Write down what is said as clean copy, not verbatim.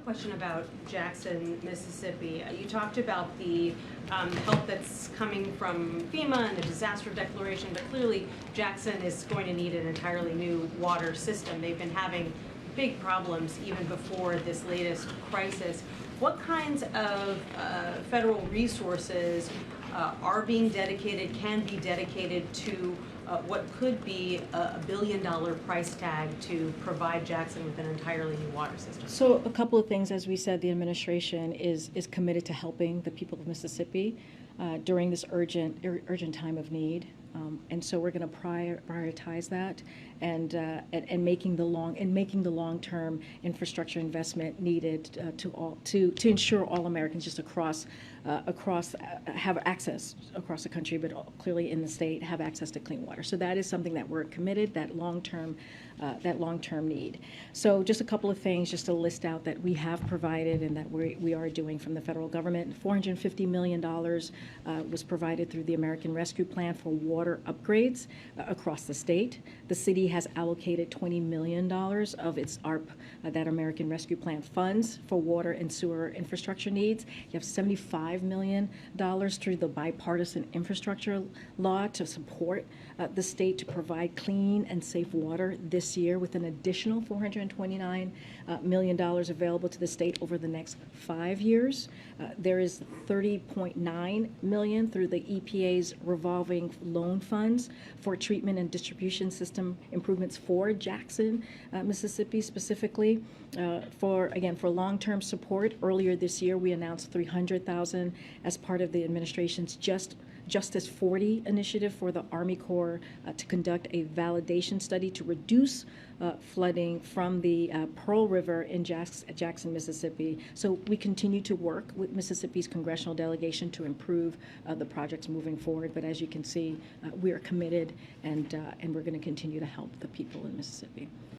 question about Jackson, Mississippi. You talked about the help that's coming from FEMA and the disaster declaration, but clearly Jackson is going to need an entirely new water system. They've been having big problems even before this latest crisis. What kinds of federal resources are being dedicated, can be dedicated to what could be a $1 billion price tag to provide Jackson with an entirely new water system? So a couple of things. As we said, the administration is committed to helping the people of Mississippi during this urgent time of need. And so we're going to prioritize that and making the long-term infrastructure investment needed to ensure all Americans just across have access across the country, but clearly in the state have access to clean water. So that is something that we're committed, that long-term need. So just a couple of things just to list out that we have provided and that we are doing from the federal government. $450 million was provided through the American Rescue Plan for water upgrades across the state. The city has allocated $20 million of its ARP, that American Rescue Plan funds, for water and sewer infrastructure needs. You have $75 million through the bipartisan infrastructure law to support the state to provide clean and safe water this year, with an additional $429 million available to the state over the next 5 years. There is $30.9 million through the EPA's revolving loan funds for treatment and distribution system improvements for Jackson, Mississippi specifically. For long-term support, earlier this year we announced $300,000 as part of the administration's Justice 40 initiative for the Army Corps to conduct a validation study to reduce flooding from the Pearl River in Jackson, Mississippi. So we continue to work with Mississippi's congressional delegation to improve the projects moving forward. But as you can see, we are committed, and we're going to continue to help the people in Mississippi.